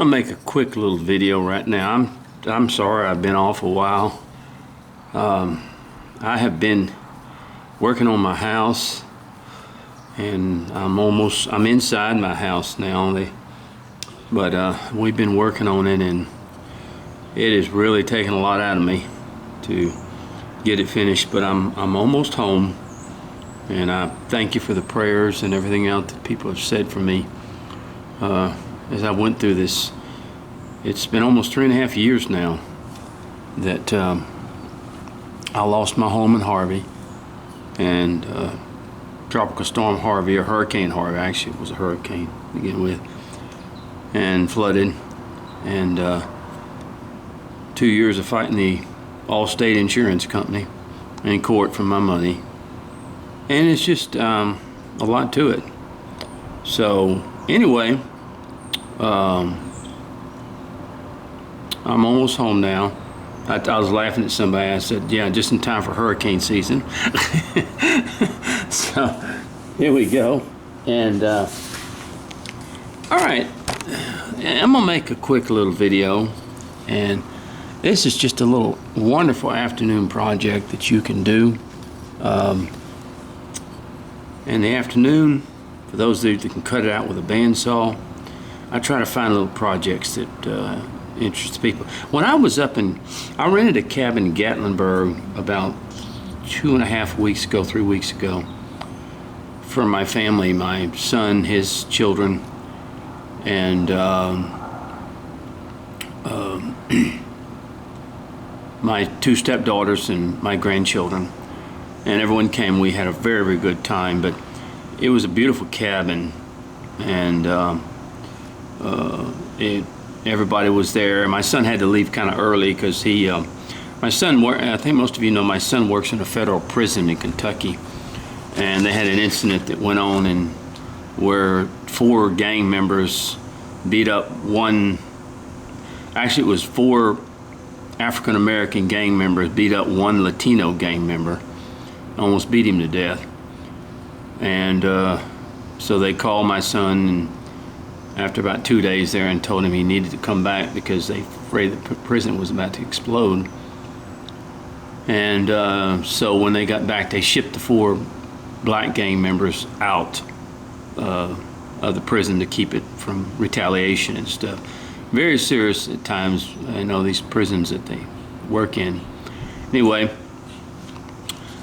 I'll make a quick little video right now. I'm sorry I've been off a while. I have been working on my house, and I'm inside my house now. But we've been working on it, and it is really taking a lot out of me to get it finished. But I'm almost home, and I thank you for the prayers and everything else that people have said for me as I went through this. It's been almost 3.5 years now that I lost my home in Harvey, and Tropical Storm Harvey, or Hurricane Harvey, actually it was a hurricane to begin with, and flooded, and 2 years of fighting the Allstate insurance company in court for my money, and it's just a lot to it. So anyway, I'm almost home now. I was laughing at somebody. I said, yeah, just in time for hurricane season. So here we go. And all right, I'm gonna make a quick little video, and this is just a little wonderful afternoon project that you can do in the afternoon. For those of you that can cut it out with a bandsaw, I try to find little projects that interest people. When I was I rented a cabin in Gatlinburg about 3 weeks ago, for my family, my son, his children, and my 2 stepdaughters and my grandchildren, and everyone came. We had a very, very good time, but it was a beautiful cabin, and everybody was there. My son had to leave kind of early because I think most of you know, my son works in a federal prison in Kentucky, and they had an incident that went on and where 4 gang members beat up it was 4 African American gang members beat up 1 Latino gang member, almost beat him to death. And so they called my son, and after about 2 days there, and told him he needed to come back because they afraid the prison was about to explode. And so when they got back, they shipped the 4 black gang members out of the prison to keep it from retaliation and stuff. Very serious at times, I know, these prisons that they work in. Anyway,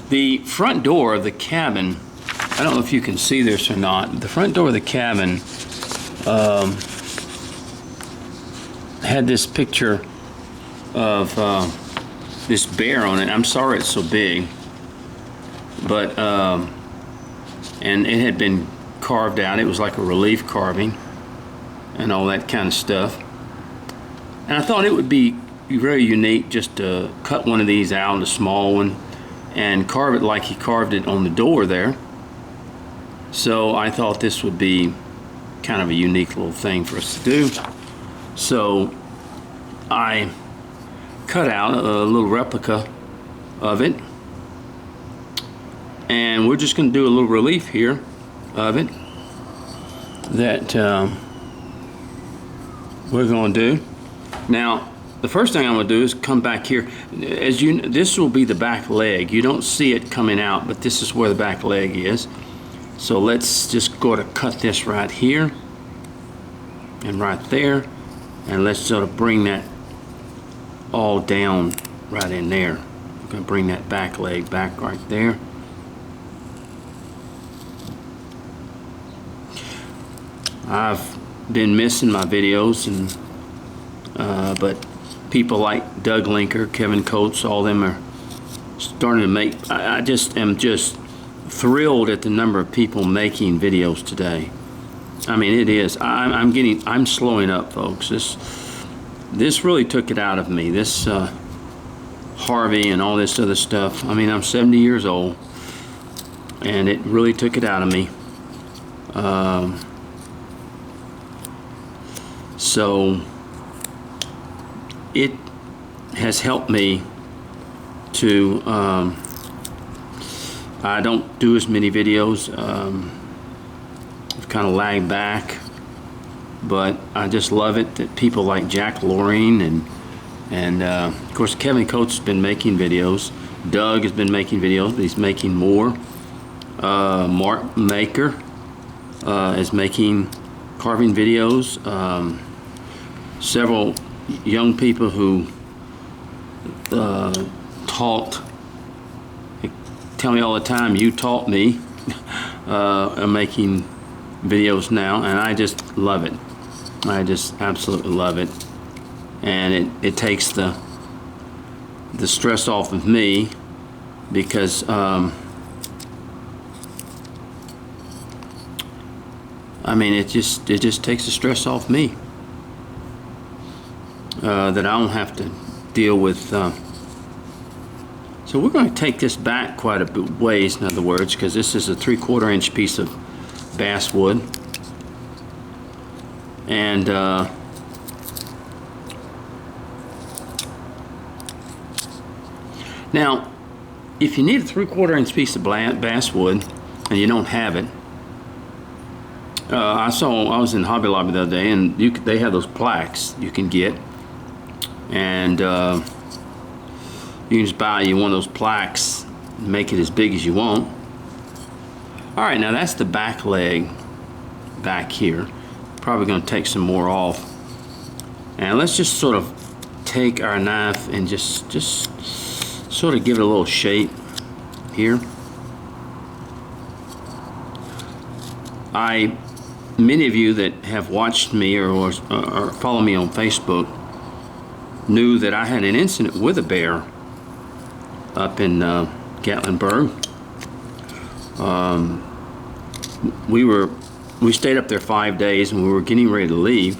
the front door of the cabin, I don't know if you can see this or not, the front door of the cabin had this picture of this bear on it. I'm sorry it's so big, but and it had been carved out. It was like a relief carving and all that kind of stuff. And I thought it would be very unique just to cut one of these out, a small one, and carve it like he carved it on the door there. So I thought this would be kind of a unique little thing for us to do. So I cut out a little replica of it, and we're just going to do a little relief here of it that we're going to do. Now, the first thing I'm going to do is come back here. This will be the back leg. You don't see it coming out, but this is where the back leg is. So let's just go to cut this right here and right there, and let's sort of bring that all down right in there. We're going to bring that back leg back right there. I've been missing my videos, and but people like Doug Linker, Kevin Coates, all them are starting to make. I just am thrilled at the number of people making videos today. I mean, it is. I'm slowing up, folks. This really took it out of me. This Harvey and all this other stuff. I mean, I'm 70 years old, and it really took it out of me. So it has helped me to. I don't do as many videos. I've kind of lagged back, but I just love it that people like Jack Lorraine and of course Kevin Coates has been making videos. Doug has been making videos, but he's making more. Mark Maker is making carving videos. Several young people who taught, tell me all the time, you taught me, are making videos now, and I just love it. I just absolutely love it, and it takes the stress off of me, because I mean, it just takes the stress off me, that I don't have to deal with. So we're going to take this back quite a bit ways, in other words, because this is a 3/4 inch piece of basswood, and now if you need a 3/4 inch piece of basswood and you don't have it, I was in Hobby Lobby the other day, and they have those plaques you can get, and you can just buy you one of those plaques and make it as big as you want. All right, now that's the back leg back here. Probably going to take some more off, and let's just sort of take our knife and just sort of give it a little shape here. Many of you that have watched me or follow me on Facebook knew that I had an incident with a bear up in Gatlinburg. We stayed up there 5 days, and we were getting ready to leave,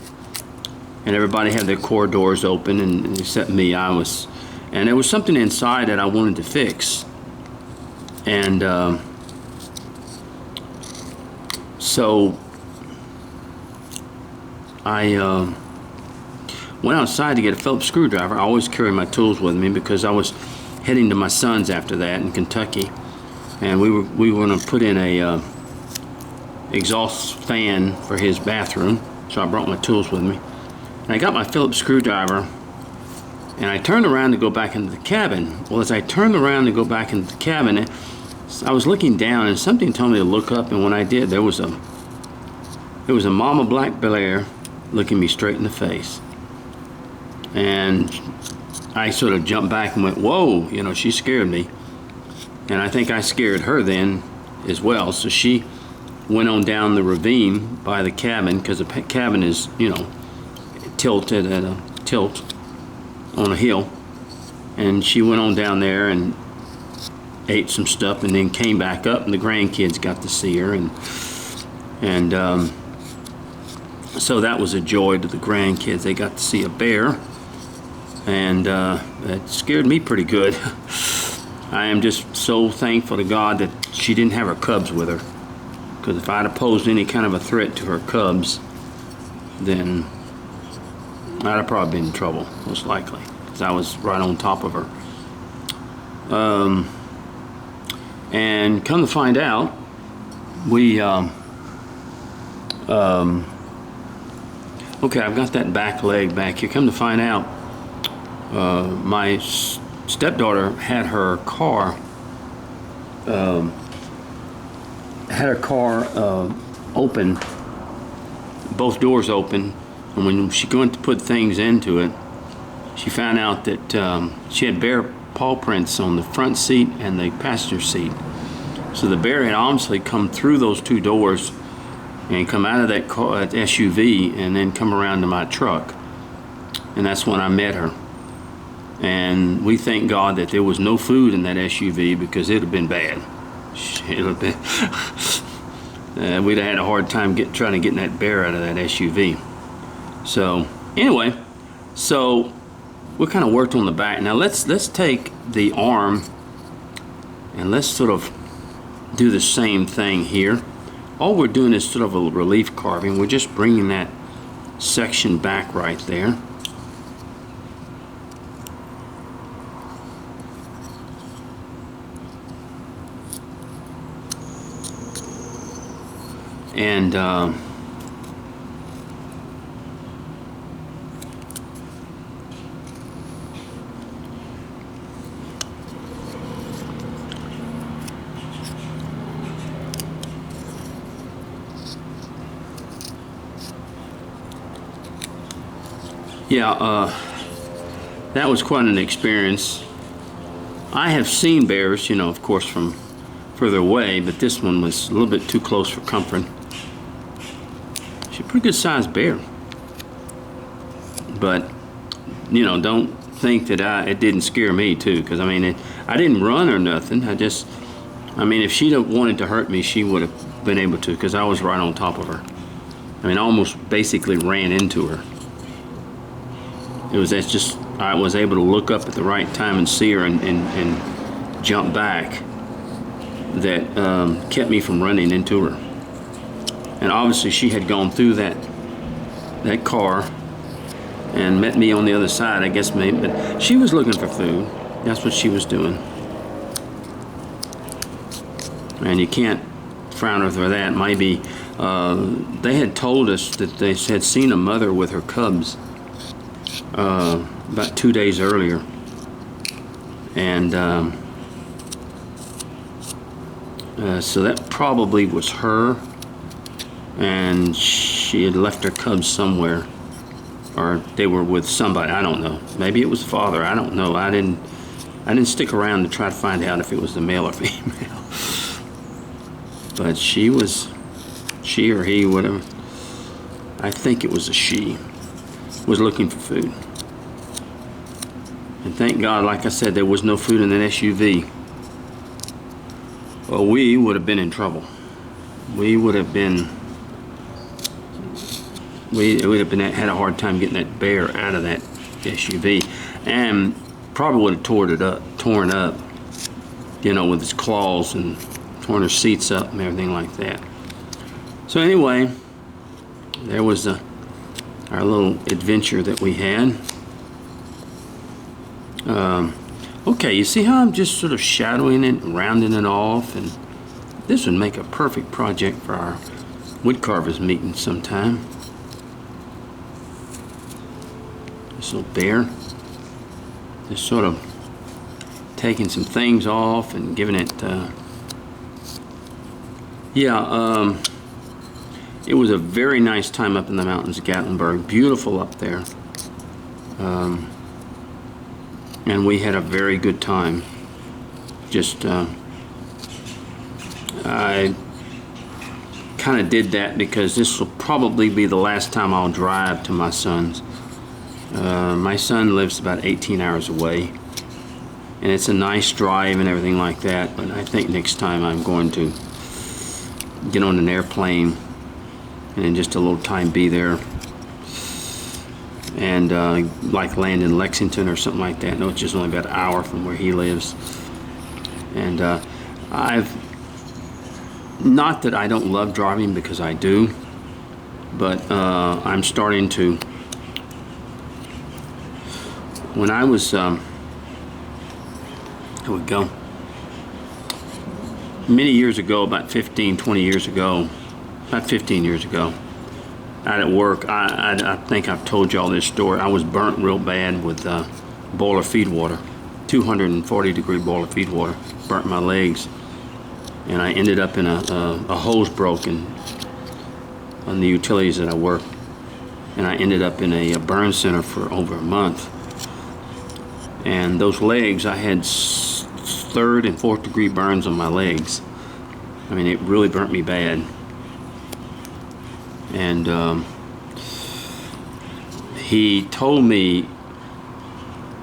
and everybody had their car doors open, and except me. And there was something inside that I wanted to fix, and so I went outside to get a Phillips screwdriver. I always carry my tools with me because I was heading to my son's after that in Kentucky, and we were going to put in a exhaust fan for his bathroom, so I brought my tools with me. And I got my Phillips screwdriver, and I turned around to go back into the cabin. Well, as I turned around to go back into the cabin, I was looking down, and something told me to look up, and when I did, there was a mama black bear looking me straight in the face. And I sort of jumped back and went, whoa, you know, she scared me. And I think I scared her then as well. So she went on down the ravine by the cabin, because the cabin is, you know, tilted at a tilt on a hill. And she went on down there and ate some stuff, and then came back up, and the grandkids got to see her, and so that was a joy to the grandkids. They got to see a bear, and it scared me pretty good. I am just so thankful to God that she didn't have her cubs with her, because if I'd have posed any kind of a threat to her cubs, then I'd have probably been in trouble, most likely, because I was right on top of her. And come to find out, we okay, I've got that back leg back here. Come to find out, my stepdaughter had her car open, both doors open, and when she went to put things into it, she found out that she had bear paw prints on the front seat and the passenger seat. So the bear had obviously come through those two doors and come out of that car, that SUV, and then come around to my truck. And that's when I met her. And we thank God that there was no food in that SUV, because it would have been bad. It would have been we'd have had a hard time trying to get that bear out of that SUV. So anyway, so we kind of worked on the back. Now let's take the arm and let's sort of do the same thing here. All we're doing is sort of a relief carving. We're just bringing that section back right there. And Yeah, that was quite an experience. I have seen bears, of course, from further away, but this one was a little bit too close for comfort. She's a pretty good sized bear. But, don't think that it didn't scare me too, because I didn't run or nothing. If she'd have wanted to hurt me, she would have been able to, because I was right on top of her. I almost basically ran into her. I was able to look up at the right time and see her and jump back. That kept me from running into her. And obviously she had gone through that car and met me on the other side, I guess maybe, but she was looking for food. That's what she was doing. And you can't frown over that. Maybe they had told us that they had seen a mother with her cubs about 2 days earlier, and so that probably was her, and she had left her cubs somewhere, or they were with somebody. I don't know. Maybe it was the father. I don't know. I didn't stick around to try to find out if it was the male or female. But she or he, whatever. I think it was a she. Was looking for food. And thank God, like I said, there was no food in that SUV. Well, we would have been in trouble. We would have had a hard time getting that bear out of that SUV, and probably would have torn up, with its claws, and torn her seats up and everything like that. So anyway, there was our little adventure that we had. Okay, you see how I'm just sort of shadowing it and rounding it off, and this would make a perfect project for our wood carvers meeting sometime. This little bear, just sort of taking some things off and giving it, it was a very nice time up in the mountains of Gatlinburg. Beautiful up there. And we had a very good time. I kind of did that because this will probably be the last time I'll drive to my son's. My son lives about 18 hours away, and it's a nice drive and everything like that, but I think next time I'm going to get on an airplane and in just a little time be there, and like land in Lexington or something like that. No, it's just only about an hour from where he lives. And not that I don't love driving, because I do, but I'm starting to. When I was, here we go, many years ago, about 20 years ago, about 15 years ago, out at work, I think I've told y'all this story. I was burnt real bad with boiler feed water, 240 degree boiler feed water, burnt my legs, and I ended up in a hose broken on the utilities that I work, and I ended up in a burn center for over a month. And those legs, I had 3rd and 4th degree burns on my legs. It really burnt me bad. And he told me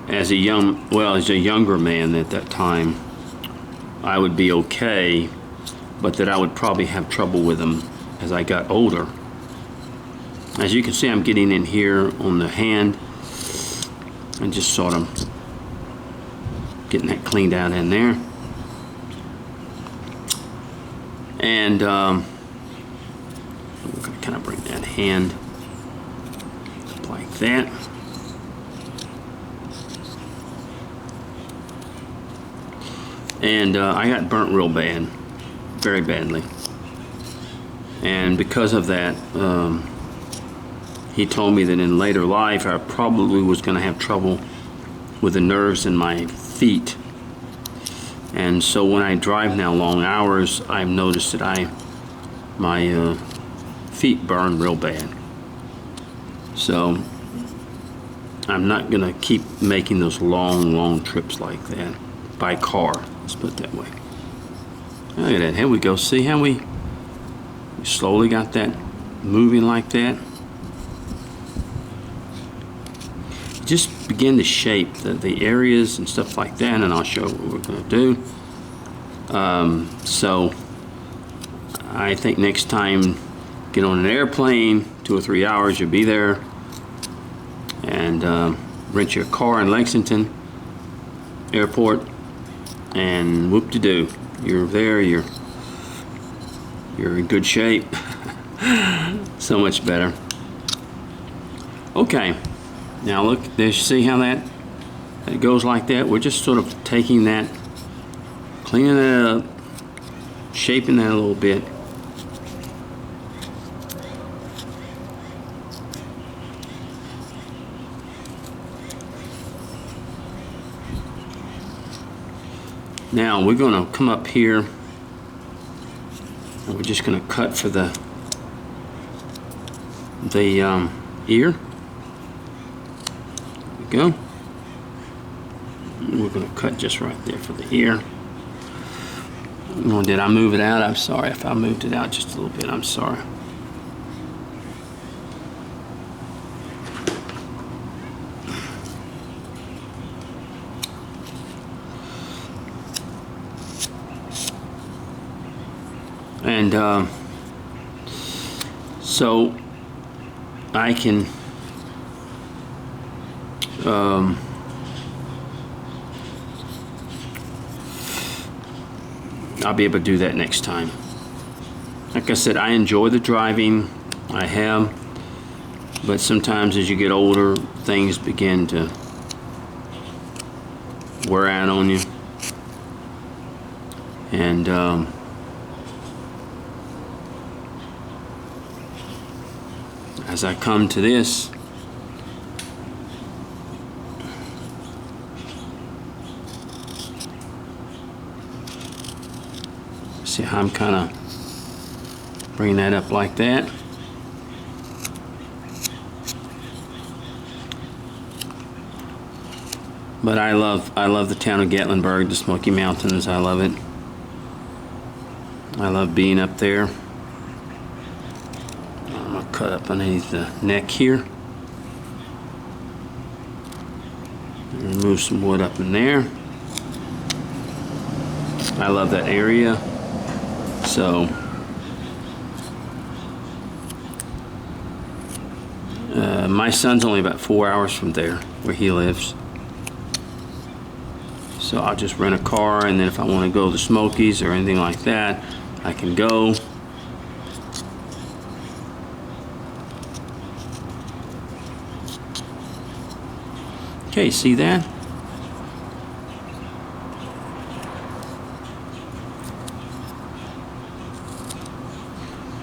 as a younger man at that time, I would be okay, but that I would probably have trouble with them as I got older. As you can see, I'm getting in here on the hand and just sort of getting that cleaned out in there. And we're going to kind of bring that hand up like that. And I got burnt real bad, very badly. And because of that, he told me that in later life I probably was going to have trouble with the nerves in my feet. And so when I drive now long hours, I've noticed that my feet burn real bad. So I'm not gonna keep making those long trips like that by car. Let's put it that way. Look at that. Here we go. See how we slowly got that moving like that? Just begin to shape the areas and stuff like that, and I'll show what we're going to do. So I think next time, get on an airplane, 2 or 3 hours, you'll be there, and rent your car in Lexington Airport, and whoop-de-doo, you're there, you're in good shape. So much better. Okay. Now look, there, see how that goes like that? We're just sort of taking that, cleaning that up, shaping that a little bit. Now we're going to come up here, and we're just going to cut for the ear. Go. We're going to cut just right there for the ear. Oh, did I move it out? I'm sorry if I moved it out just a little bit. I'm sorry. And so I can I'll be able to do that next time. Like I said, I enjoy the driving. I have, but sometimes as you get older, things begin to wear out on you. And as I come to this, see how I'm kind of bringing that up like that. But I love the town of Gatlinburg, the Smoky Mountains. I love it. I love being up there. I'm gonna cut up underneath the neck here. Remove some wood up in there. I love that area. So my son's only about 4 hours from there where he lives. So I'll just rent a car, and then if I want to go to the Smokies or anything like that, I can go. Okay, see that?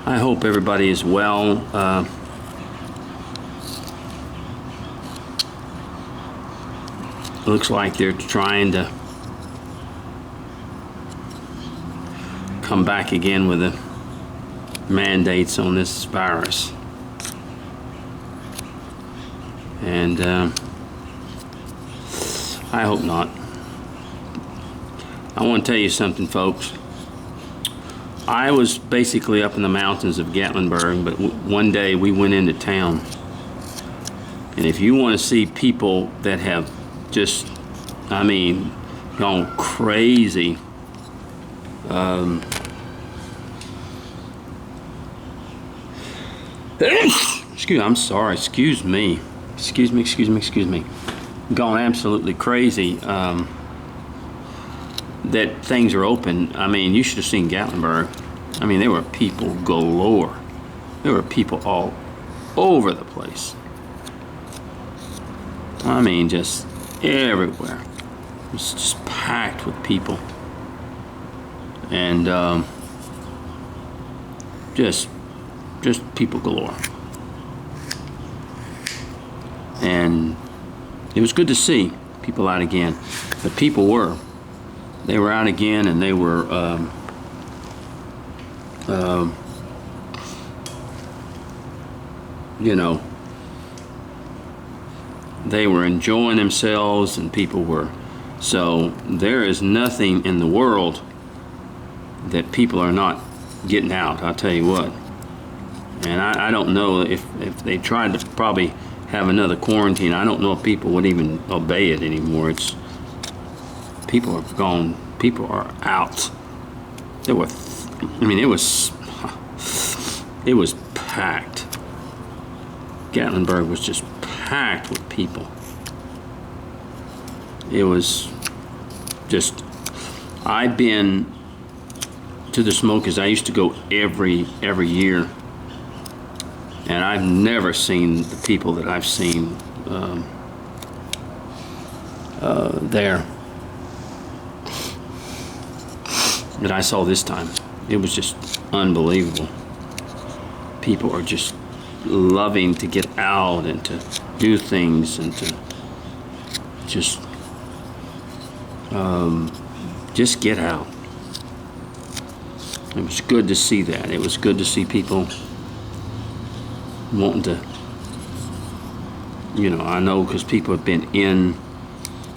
I hope everybody is well. Looks like they're trying to come back again with the mandates on this virus. And I hope not. I want to tell you something, folks. I was basically up in the mountains of Gatlinburg, but one day we went into town. And if you want to see people that have just, I mean, gone crazy, I'm sorry, excuse me, gone absolutely crazy, that things are open. I mean, you should have seen Gatlinburg. I mean, there were people galore. There were people all over the place. I mean, just everywhere. It was just packed with people. And just people galore. And it was good to see people out again. But people were. They were out again, and they were you know, they were enjoying themselves, and people were. So there is nothing in the world that people are not getting out, I'll tell you what. And I don't know if they tried to probably have another quarantine, I don't know if people would even obey it anymore. It's, people are gone, people are out. There were, I mean, it was packed. Gatlinburg was just packed with people. It was just, I've been to the Smokies. I used to go every year, and I've never seen the people that I've seen there that I saw this time. It was just unbelievable. People are just loving to get out and to do things and to just get out. It was good to see that. It was good to see people wanting to, you know, I know because people have been in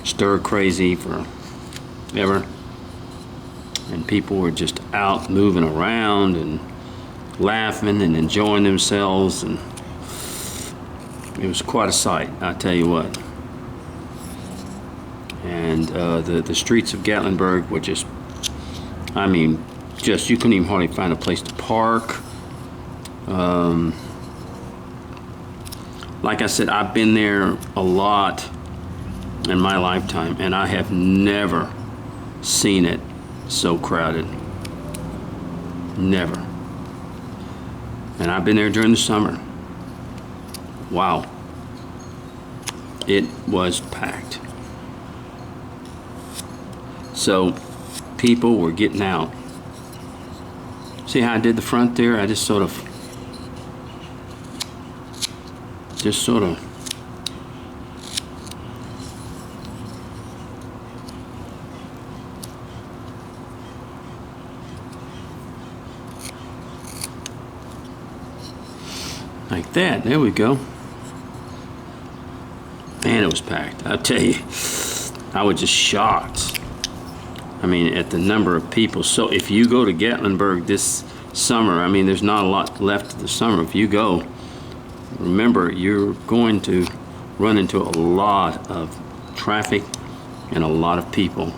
stir crazy forever, and people were just out moving around and laughing and enjoying themselves, and it was quite a sight, I tell you what. And the streets of Gatlinburg were just, I mean, just, you couldn't even hardly find a place to park. Like I said, I've been there a lot in my lifetime, and I have never seen it so crowded. Never. And I've been there during the summer. Wow. It was packed. So people were getting out. See how I did the front there? I just sort of like that. There we go. Man, it was packed. I'll tell you, I was just shocked. I mean, at the number of people. So if you go to Gatlinburg this summer, I mean, there's not a lot left of the summer. If you go, remember, you're going to run into a lot of traffic and a lot of people.